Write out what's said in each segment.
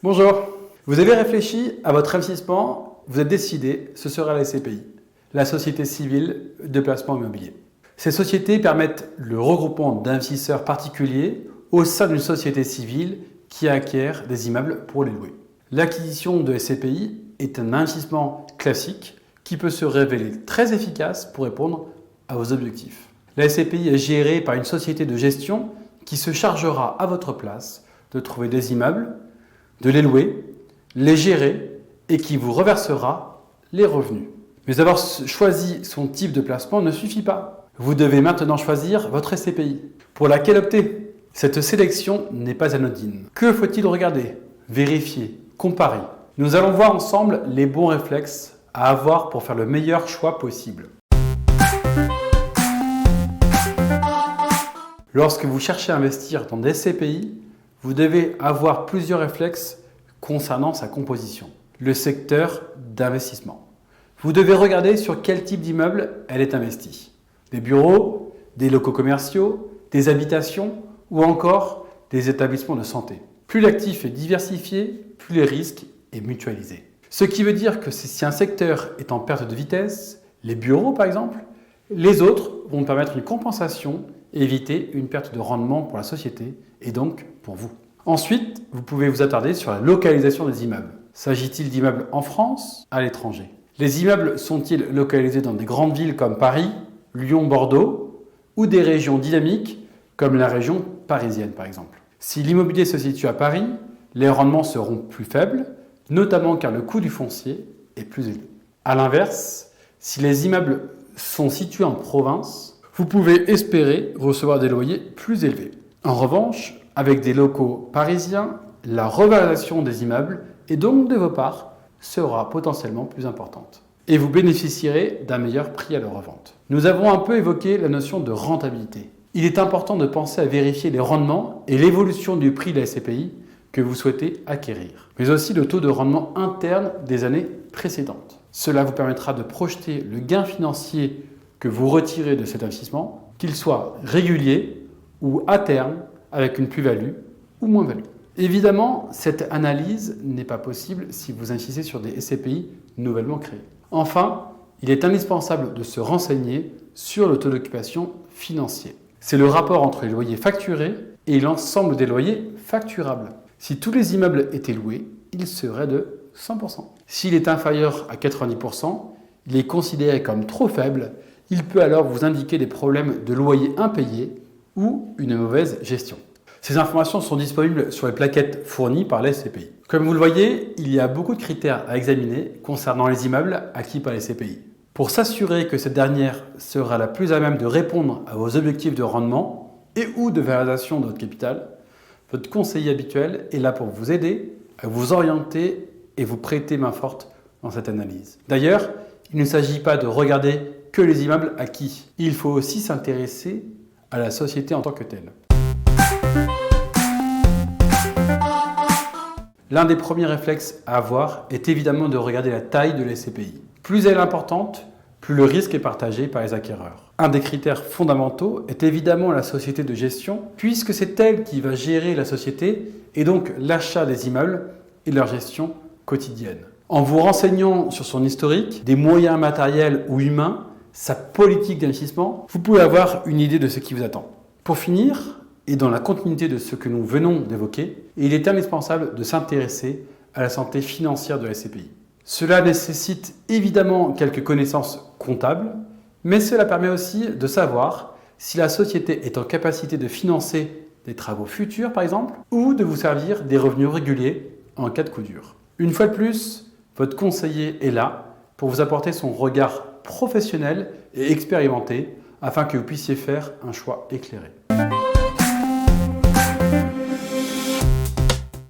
Bonjour. Vous avez réfléchi à votre investissement, vous êtes décidé, ce sera la SCPI, la Société Civile de Placement Immobilier. Ces sociétés permettent le regroupement d'investisseurs particuliers au sein d'une société civile qui acquiert des immeubles pour les louer. L'acquisition de SCPI est un investissement classique qui peut se révéler très efficace pour répondre à vos objectifs. La SCPI est gérée par une société de gestion qui se chargera à votre place de trouver des immeubles, de les louer, les gérer et qui vous reversera les revenus. Mais avoir choisi son type de placement ne suffit pas. Vous devez maintenant choisir votre SCPI. Pour laquelle opter? Cette sélection n'est pas anodine. Que faut-il regarder, vérifier, comparer? Nous allons voir ensemble les bons réflexes à avoir pour faire le meilleur choix possible. Lorsque vous cherchez à investir dans des SCPI, vous devez avoir plusieurs réflexes concernant sa composition. Le secteur d'investissement. Vous devez regarder sur quel type d'immeuble elle est investie. Des bureaux, des locaux commerciaux, des habitations ou encore des établissements de santé. Plus l'actif est diversifié, plus les risques est mutualisé. Ce qui veut dire que si un secteur est en perte de vitesse, les bureaux par exemple, les autres vont permettre une compensation et éviter une perte de rendement pour la société et donc pour vous. Ensuite, vous pouvez vous attarder sur la localisation des immeubles. S'agit-il d'immeubles en France, à l'étranger? Les immeubles sont-ils localisés dans des grandes villes comme Paris, Lyon, Bordeaux ou des régions dynamiques comme la région parisienne par exemple? Si l'immobilier se situe à Paris, les rendements seront plus faibles, notamment car le coût du foncier est plus élevé. A l'inverse, si les immeubles sont situés en province, vous pouvez espérer recevoir des loyers plus élevés. En revanche, avec des locaux parisiens, la revalorisation des immeubles et donc de vos parts sera potentiellement plus importante. Et vous bénéficierez d'un meilleur prix à leur revente. Nous avons un peu évoqué la notion de rentabilité. Il est important de penser à vérifier les rendements et l'évolution du prix de la SCPI que vous souhaitez acquérir, mais aussi le taux de rendement interne des années précédentes. Cela vous permettra de projeter le gain financier que vous retirez de cet investissement, qu'il soit régulier ou à terme avec une plus-value ou moins-value. Évidemment, cette analyse n'est pas possible si vous investissez sur des SCPI nouvellement créés. Enfin, il est indispensable de se renseigner sur le taux d'occupation financier. C'est le rapport entre les loyers facturés et l'ensemble des loyers facturables. Si tous les immeubles étaient loués, il serait de 100%. S'il est inférieur à 90%, il est considéré comme trop faible. Il peut alors vous indiquer des problèmes de loyer impayés ou une mauvaise gestion. Ces informations sont disponibles sur les plaquettes fournies par les SCPI. Comme vous le voyez, il y a beaucoup de critères à examiner concernant les immeubles acquis par les SCPI. Pour s'assurer que cette dernière sera la plus à même de répondre à vos objectifs de rendement et ou de valorisation de votre capital, votre conseiller habituel est là pour vous aider à vous orienter et vous prêter main forte dans cette analyse. D'ailleurs, il ne s'agit pas de regarder que les immeubles acquis. Il faut aussi s'intéresser à la société en tant que telle. L'un des premiers réflexes à avoir est évidemment de regarder la taille de la SCPI. Plus elle est importante, plus le risque est partagé par les acquéreurs. Un des critères fondamentaux est évidemment la société de gestion, puisque c'est elle qui va gérer la société et donc l'achat des immeubles et leur gestion quotidienne. En vous renseignant sur son historique, des moyens matériels ou humains, sa politique d'investissement, vous pouvez avoir une idée de ce qui vous attend. Pour finir, et dans la continuité de ce que nous venons d'évoquer, il est indispensable de s'intéresser à la santé financière de la SCPI. Cela nécessite évidemment quelques connaissances comptables, mais cela permet aussi de savoir si la société est en capacité de financer des travaux futurs par exemple, ou de vous servir des revenus réguliers en cas de coup dur. Une fois de plus, votre conseiller est là pour vous apporter son regard professionnel et expérimenté afin que vous puissiez faire un choix éclairé.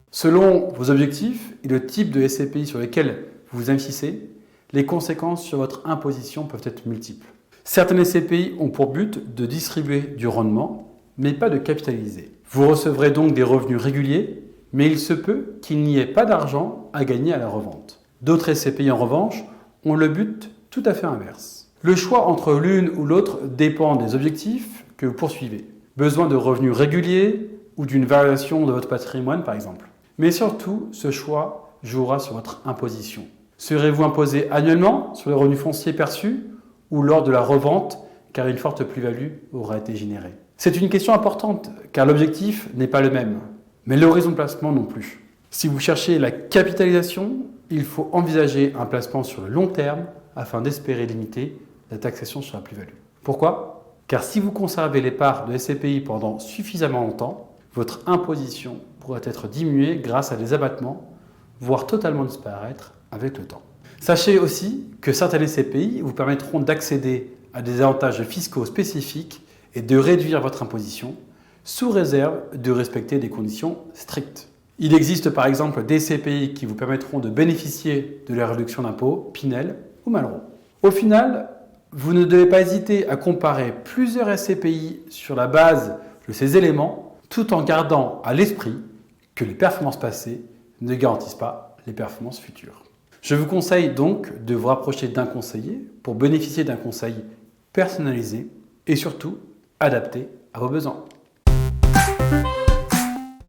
Selon vos objectifs et le type de SCPI sur lesquels vous investissez, les conséquences sur votre imposition peuvent être multiples. Certaines SCPI ont pour but de distribuer du rendement, mais pas de capitaliser. Vous recevrez donc des revenus réguliers, mais il se peut qu'il n'y ait pas d'argent à gagner à la revente. D'autres SCPI en revanche ont le but tout à fait inverse. Le choix entre l'une ou l'autre dépend des objectifs que vous poursuivez. Besoin de revenus réguliers ou d'une variation de votre patrimoine par exemple. Mais surtout, ce choix jouera sur votre imposition. Serez-vous imposé annuellement sur les revenus fonciers perçus ou lors de la revente car une forte plus-value aura été générée? C'est une question importante car l'objectif n'est pas le même, mais l'horizon de placement non plus. Si vous cherchez la capitalisation, il faut envisager un placement sur le long terme afin d'espérer limiter la taxation sur la plus-value. Pourquoi? Car si vous conservez les parts de SCPI pendant suffisamment longtemps, votre imposition pourrait être diminuée grâce à des abattements, voire totalement disparaître avec le temps. Sachez aussi que certaines SCPI vous permettront d'accéder à des avantages fiscaux spécifiques et de réduire votre imposition, sous réserve de respecter des conditions strictes. Il existe par exemple des SCPI qui vous permettront de bénéficier de la réduction d'impôt Pinel ou Malraux. Au final, vous ne devez pas hésiter à comparer plusieurs SCPI sur la base de ces éléments, tout en gardant à l'esprit que les performances passées ne garantissent pas les performances futures. Je vous conseille donc de vous rapprocher d'un conseiller pour bénéficier d'un conseil personnalisé et surtout adapté à vos besoins.